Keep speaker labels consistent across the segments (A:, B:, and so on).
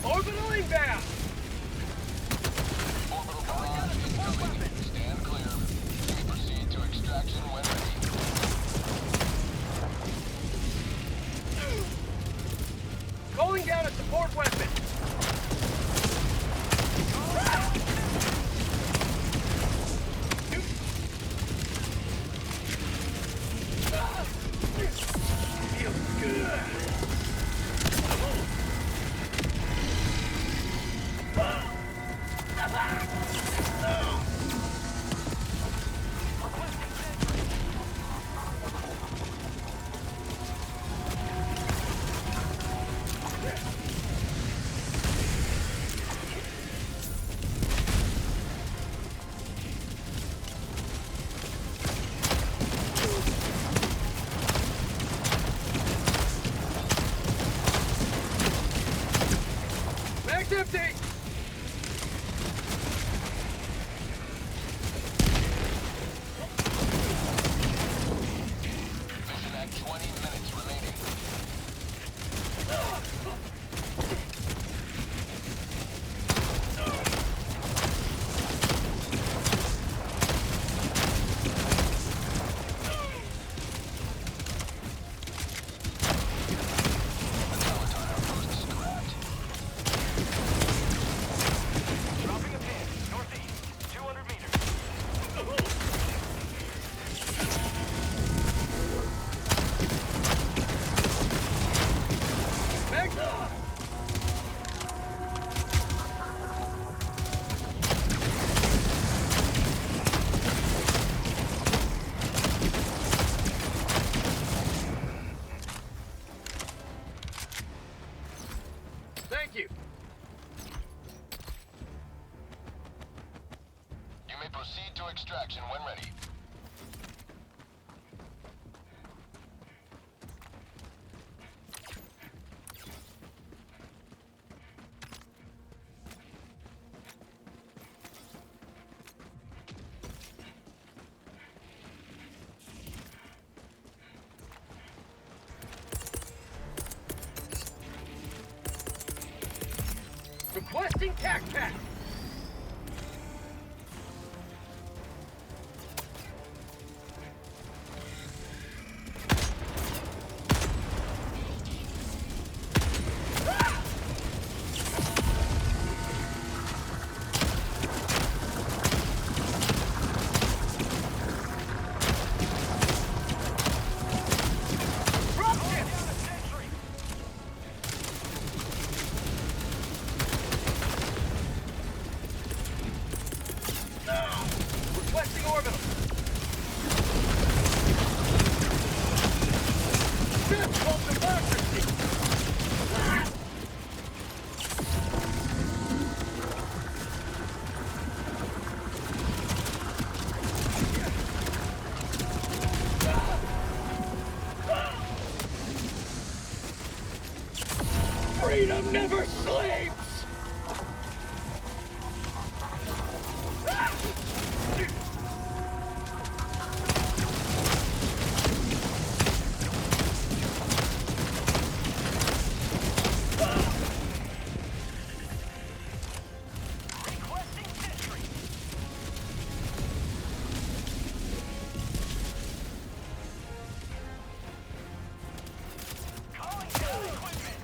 A: Orbital inbound!
B: Orbital barrage incoming. Stand clear. You may proceed to extraction when ready.
A: Calling down a support weapon! Feels good! Mag's empty!
B: Mission at 20 minutes remaining.
C: Dropping a pin. Northeast. 200 meters.
A: Mag's off! Thank you.
B: You may proceed to extraction when ready.
A: Requesting tac pack! Dropship!
C: Down a sentry.
A: Requesting orbital! This called democracy! Freedom never sleeps!
C: Requesting sentry. Calling down equipment.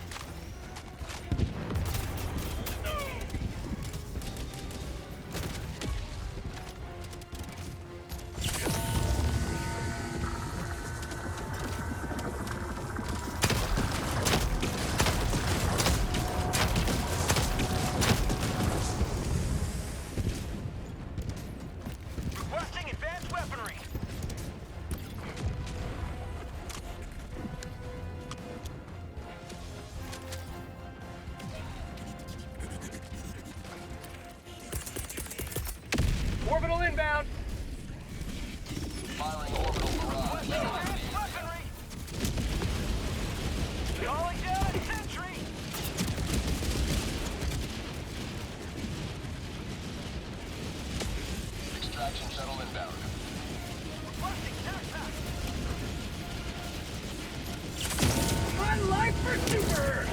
C: Requesting advanced weaponry.
A: Orbital inbound!
B: Firing orbital barrage.
C: Advanced weaponry. Calling down a sentry.
B: Extraction shuttle inbound.
C: Requesting tac pack.
A: My life for Super!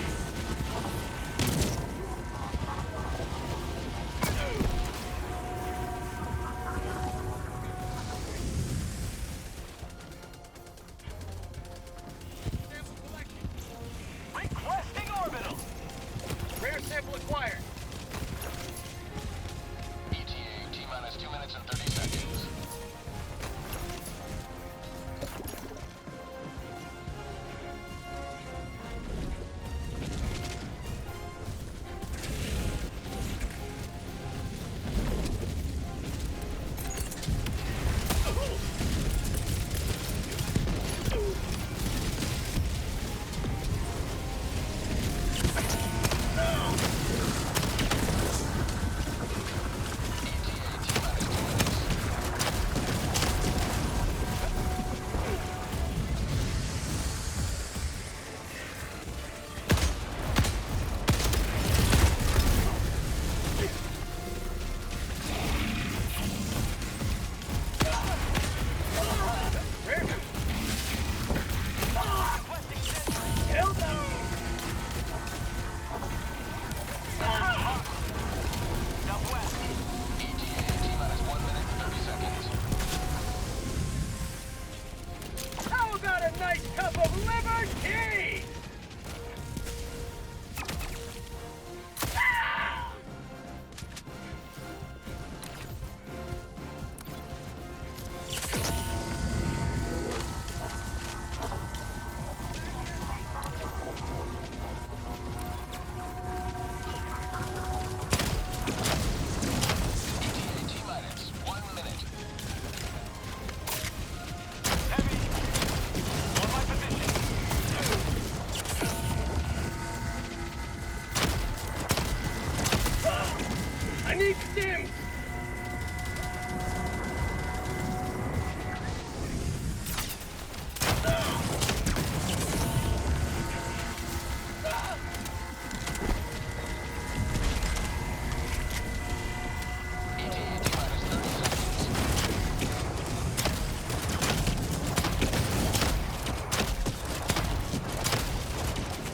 A: Need stims!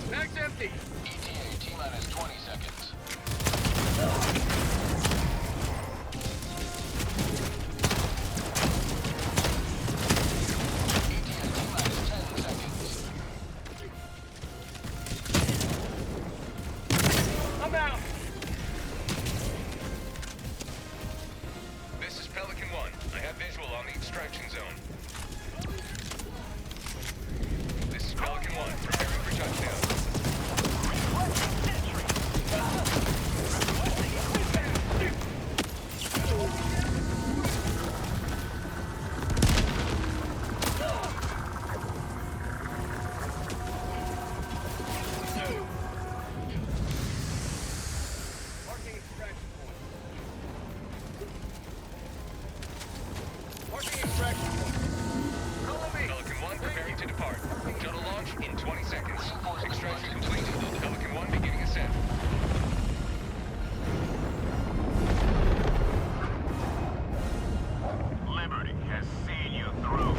A: Mag's empty!
B: ETA T-minus 20 seconds. ETA T-minus 10 seconds.
A: I'm out!
D: This is Pelican 1. I have visual on the extraction zone. This is Pelican 1, preparing for touchdown.
A: Marking extraction point. Marking extraction point. Follow me!
D: Pelican 1 preparing to depart. Shuttle launch in 20 seconds. Extraction complete. Pelican 1 beginning ascent.
C: Liberty has seen you through.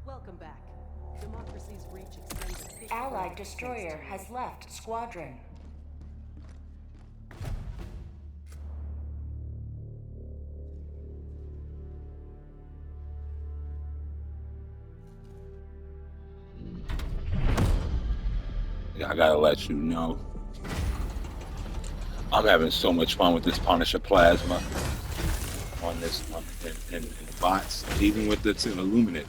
E: Welcome back. Democracy's reach extends a bit
F: Allied
E: further
F: destroyer
E: thanks
F: has left squadron.
G: I gotta let you know, I'm having so much fun with this Punisher Plasma on this one, and bots, even with the Illuminate.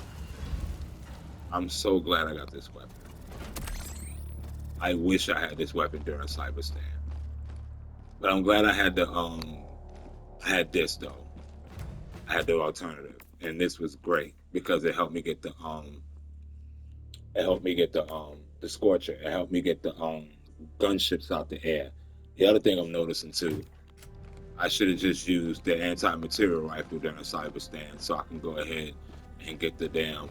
G: I'm so glad I got this weapon. I wish I had this weapon during Cyberstand, but I'm glad I had the I had this though. I had the alternative, and this was great because it helped me get the Scorcher. It helped me get the gunships out the air. The other thing I'm noticing too, I should have just used the anti-material rifle during a Cyberstand so I can go ahead and get the damn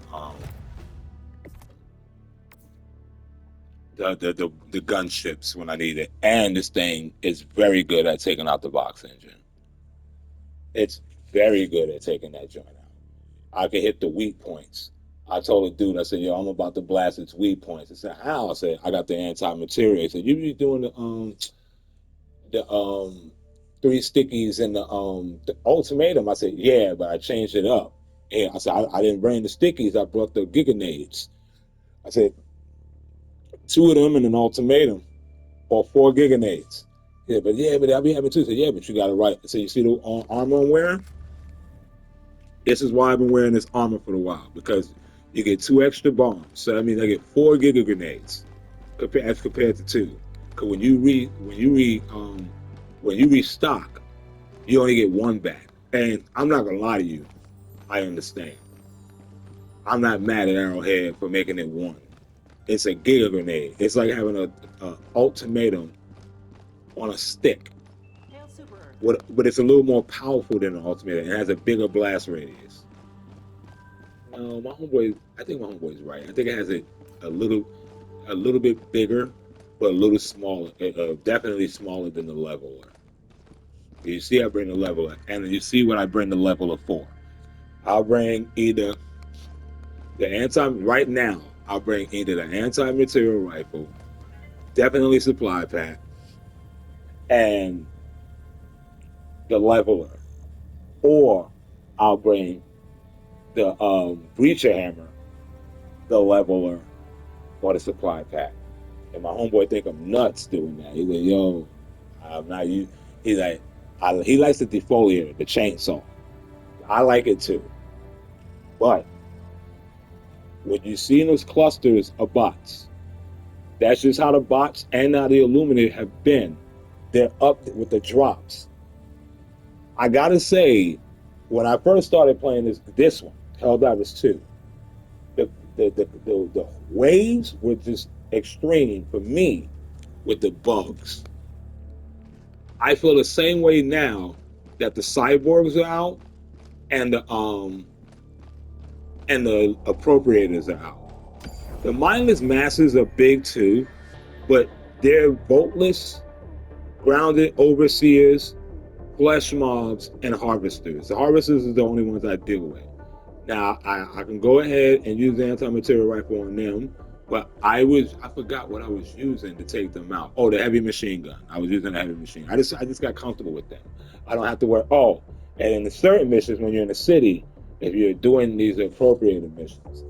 G: the gunships when I need it. And this thing is very good at taking out the box engine. It's very good at taking that joint out. I can hit the weak points. I told a dude, I said, yo, I'm about to blast its weak points. He said, how? I said, I got the anti-material. He said, you be doing the three stickies and the ultimatum. I said, yeah, but I changed it up. And I said, I didn't bring the stickies, I brought the giganades. I said, two of them and an ultimatum, or 4 giganades. Yeah, but I'll be having two. I said, yeah, but you got it right. So you see the armor I'm wearing? This is why I've been wearing this armor for a while, because you get 2 extra bombs. So that means I get 4 giga grenades as compared to 2. Because when you restock, you only get 1 back. And I'm not gonna lie to you, I understand. I'm not mad at Arrowhead for making it 1. It's a giga grenade. It's like having a ultimatum on a stick.
E: Hail Super Earth.
G: But it's a little more powerful than an ultimatum. It has a bigger blast radius. No, I think my homeboy's right. I think it has a little bit bigger, but a little smaller. Definitely smaller than the leveler. You see, I bring the leveler, and you see what I bring the leveler for. I'll bring either right now. I'll bring either the anti-material rifle, definitely supply pack, and the leveler, or I'll bring the breacher hammer, the leveler, or the supply pack. And my homeboy think I'm nuts doing that. He's like, yo, I'm not you. He's like, he likes the defoliator, the chainsaw. I like it too. But when you see those clusters of bots, that's just how the bots and now the Illuminate have been. They're up with the drops. I gotta say, when I first started playing this one, Helldivers 2, the waves were just extreme for me with the bugs. I feel the same way now that the cyborgs are out and the appropriators are out. The mindless masses are big too, but they're voteless, grounded overseers, flesh mobs, and harvesters. The harvesters is the only ones I deal with. Now I can go ahead and use the anti-material rifle on them, but I forgot what I was using to take them out. Oh, the heavy machine gun. I was using the heavy machine. I just got comfortable with them. I don't have to worry. Oh, and in the certain missions when you're in the city, if you're doing these appropriated missions,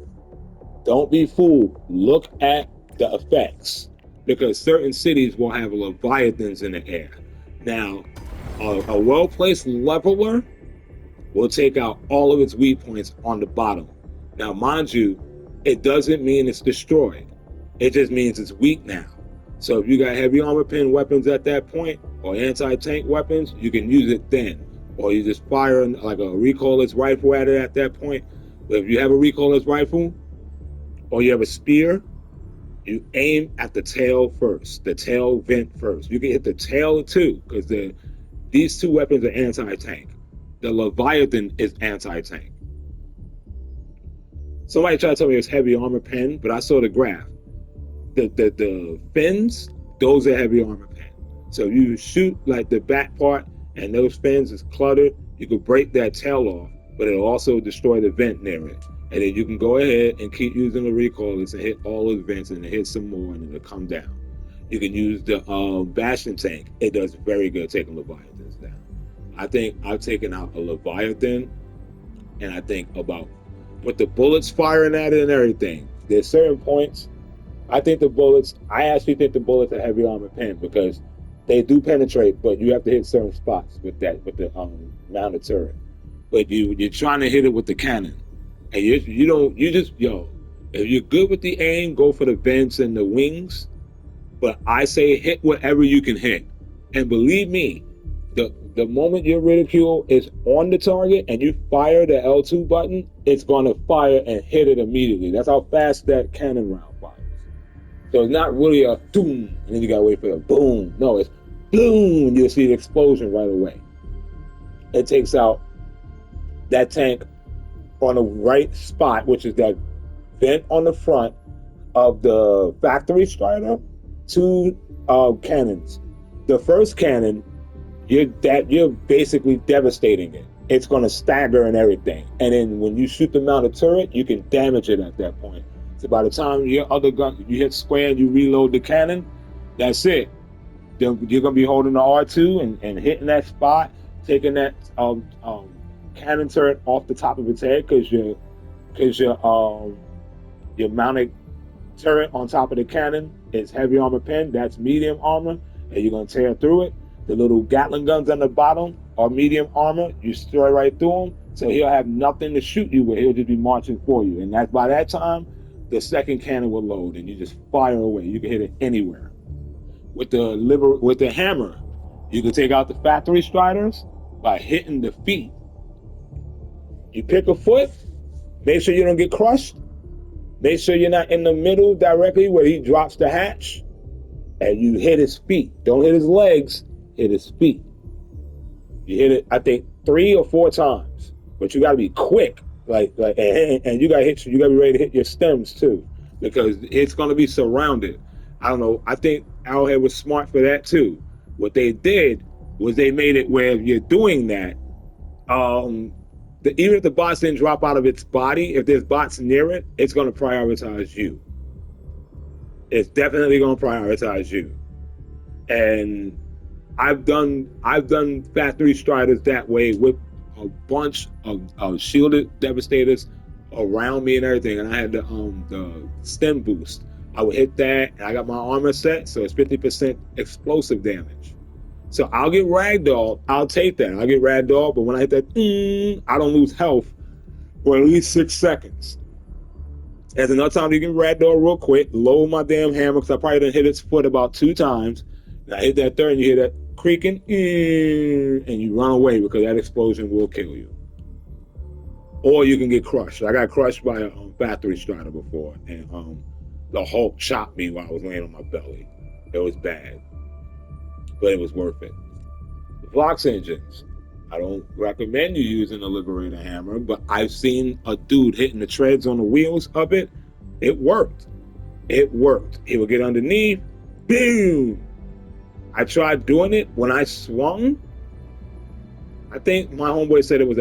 G: don't be fooled. Look at the effects, because certain cities will have leviathans in the air. Now, a well-placed leveler will take out all of its weak points on the bottom. Now, mind you, it doesn't mean it's destroyed. It just means it's weak now. So if you got heavy armor pen weapons at that point, or anti-tank weapons, you can use it then. Or you just fire like a recoilless rifle at it at that point. But if you have a recoilless rifle, or you have a spear, you aim at the tail first, the tail vent first. You can hit the tail too, because these 2 weapons are anti-tank. The Leviathan is anti-tank. Somebody tried to tell me it was heavy armor pen, but I saw the graph. The fins, those are heavy armor pen. So if you shoot like the back part and those fins is cluttered, you can break that tail off, but it'll also destroy the vent near it. And then you can go ahead and keep using the recoilless and hit all those vents and then hit some more and it'll come down. You can use the Bastion tank. It does very good taking Leviathans down. I think I've taken out a Leviathan, and I think about with the bullets firing at it and everything, there's certain points. I actually think the bullets are heavy armor pen because they do penetrate, but you have to hit certain spots with the mounted turret. But you're trying to hit it with the cannon, and if you're good with the aim, go for the vents and the wings. But I say hit whatever you can hit, and believe me, the moment your reticule is on the target and you fire the L2 button, it's going to fire and hit it immediately. That's how fast that cannon round fires. So it's not really a boom, and then you got to wait for a boom. No, it's boom, and you'll see the explosion right away. It takes out that tank on the right spot, which is that vent on the front, of the factory strider, two cannons. The first cannon, you're basically devastating it. It's gonna stagger and everything. And then when you shoot the mounted turret, you can damage it at that point. So by the time your other gun, you hit square and you reload the cannon, that's it. You're gonna be holding the R2 and hitting that spot, taking that cannon turret off the top of its head because your mounted turret on top of the cannon is heavy armor pen. That's medium armor, and you're gonna tear through it. The little Gatling guns on the bottom are medium armor. You destroy right through them, so he'll have nothing to shoot you with. He'll just be marching for you, and that's by that time the second cannon will load, and you just fire away. You can hit it anywhere. With the hammer, you can take out the factory striders by hitting the feet. You pick a foot, make sure you don't get crushed. Make sure you're not in the middle directly where he drops the hatch, and you hit his feet. Don't hit his legs, hit his feet. You hit it, I think, 3 or 4 times, but you got to be quick. And you got to hit. You got to be ready to hit your stems too, because it's going to be surrounded. I don't know. I think Owlhead was smart for that too. What they did was they made it where if you're doing that, even if the bots didn't drop out of its body, if there's bots near it, it's going to prioritize you. It's definitely going to prioritize you. And I've done factory striders that way with a bunch of shielded devastators around me and everything, and I had the stem boost. I would hit that, and I got my armor set, so it's 50% explosive damage. So I'll get ragdoll. I'll take that. I'll get ragdoll, but when I hit that, I don't lose health for at least 6 seconds. There's enough time to get ragdoll real quick, load my damn hammer, because I probably done hit its foot about 2 times. And I hit that third, and you hear that creaking, and you run away because that explosion will kill you. Or you can get crushed. I got crushed by a factory strider before, and the Hulk chopped me while I was laying on my belly. It was bad, but it was worth it. The Vox engines. I don't recommend you using the Liberator hammer, but I've seen a dude hitting the treads on the wheels of it. It worked. It worked. He would get underneath, boom. I tried doing it when I swung. I think my homeboy said it was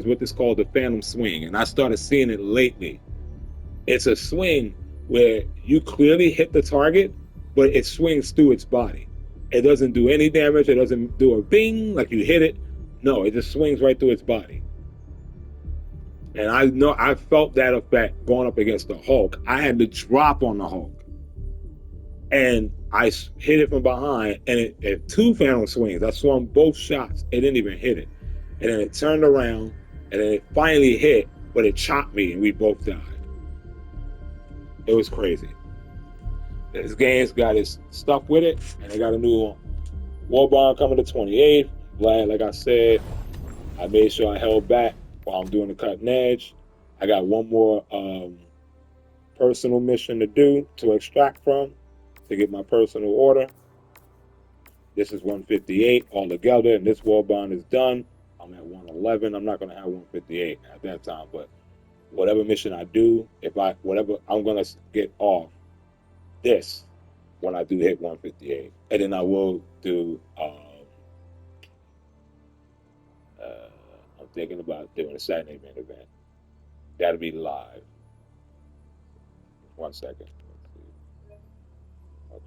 G: what is called the phantom swing, and I started seeing it lately. It's a swing where you clearly hit the target, but it swings through its body. It doesn't do any damage. It doesn't do a bing like you hit it. No, it just swings right through its body. And I know I felt that effect going up against the Hulk. I had to drop on the Hulk, and I hit it from behind, and it 2 phantom swings. I swung both shots. It didn't even hit it. And then it turned around, and then it finally hit, but it chopped me, and we both died. It was crazy. This game's got its stuff with it, and they got a new War Bond coming to 28th. Glad, like I said, I made sure I held back while I'm doing the cutting edge. I got one more personal mission to do to extract from to get my personal order. This is 158 altogether, and this War Bond is done. I'm at 111. I'm not going to have 158 at that time, but whatever mission I do, I'm going to get off this when I do hit 158. And then I will do, I'm thinking about doing a Saturday main event. That'll be live. 1 second. Let's see. Okay.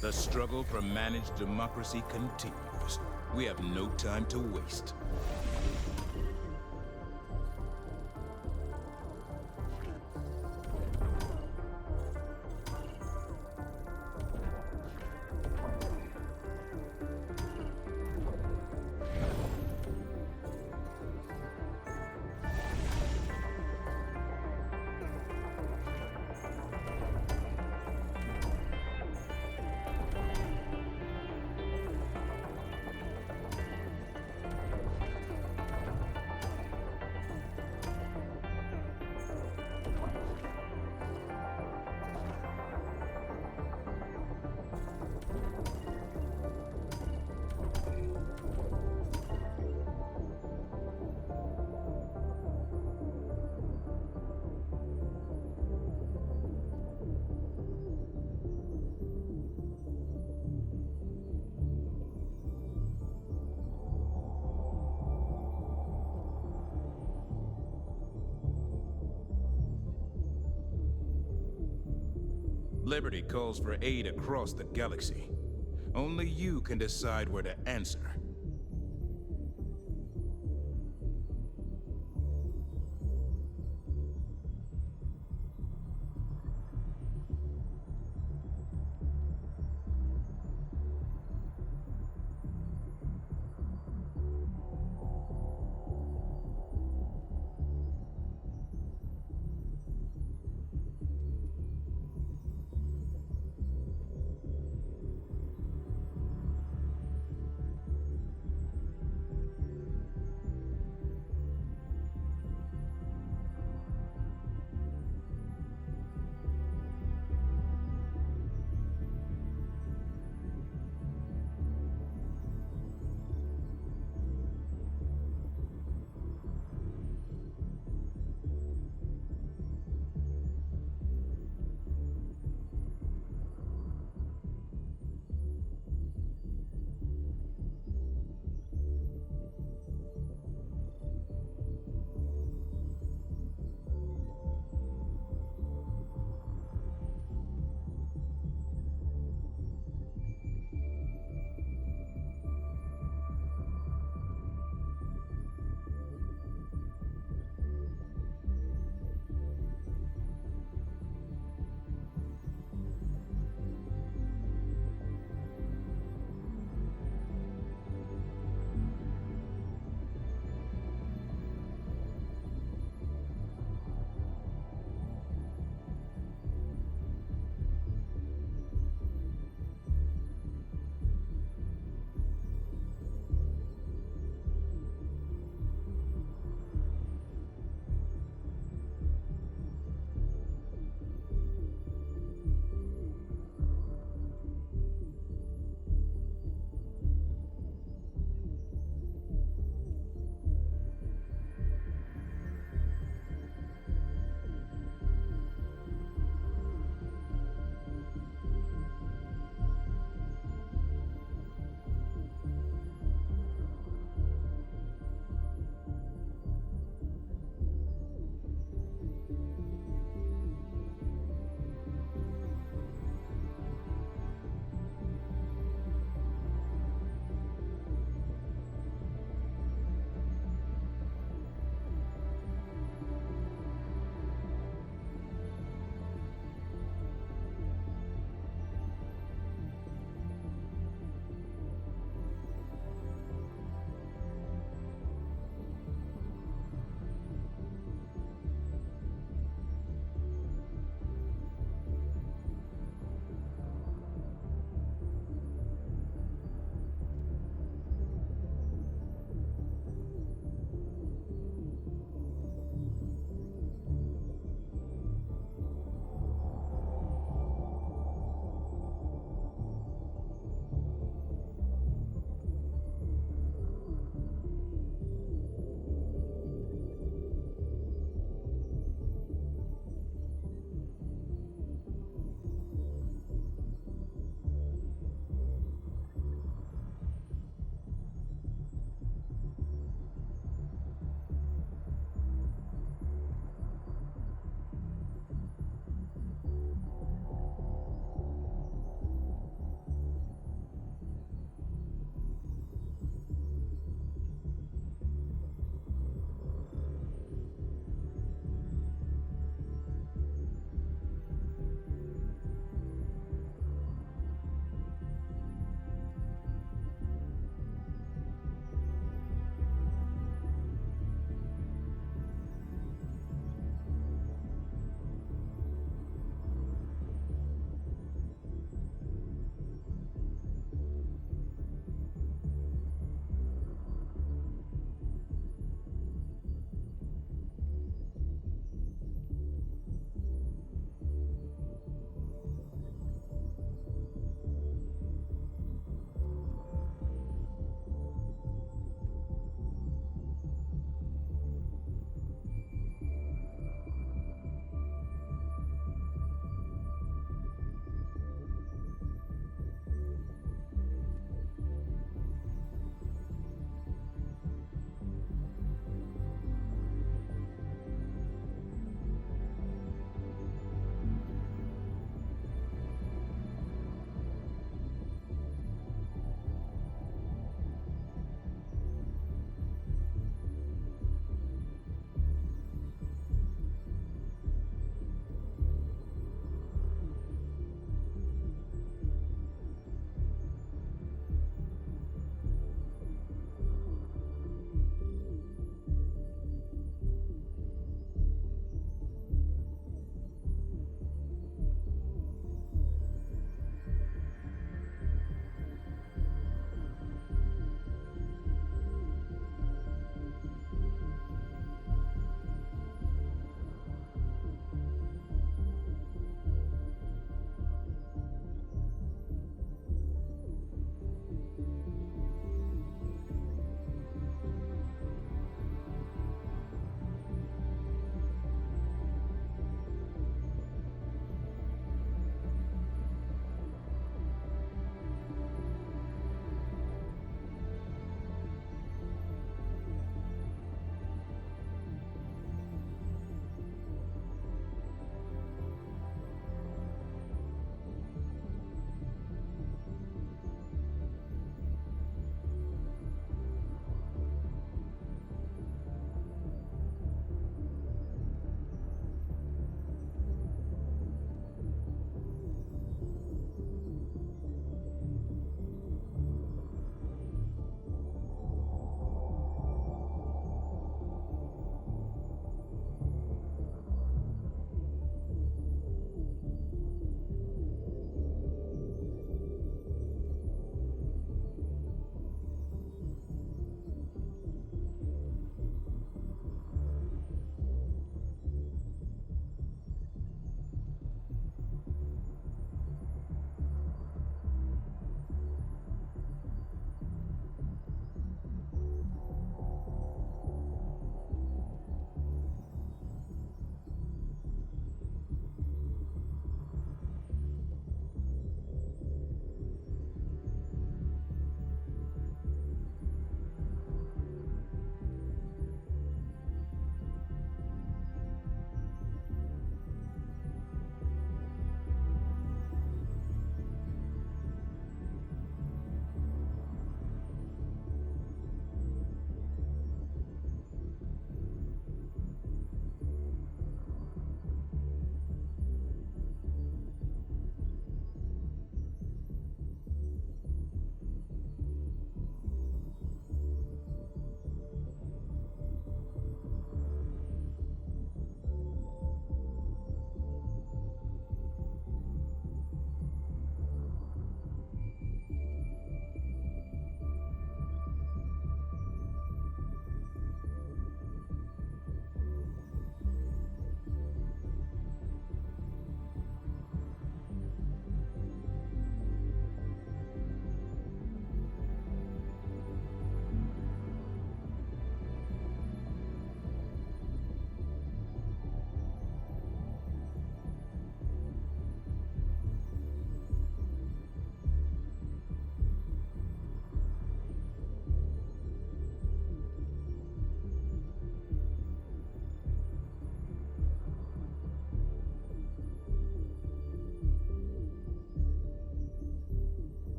F: The struggle for managed democracy continues. We have no time to waste. Liberty calls for aid across the galaxy. Only you can decide where to answer.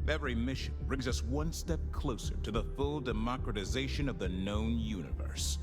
F: Every mission brings us one step closer to the full democratization of the known universe.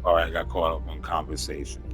G: All right, I got caught up on conversation.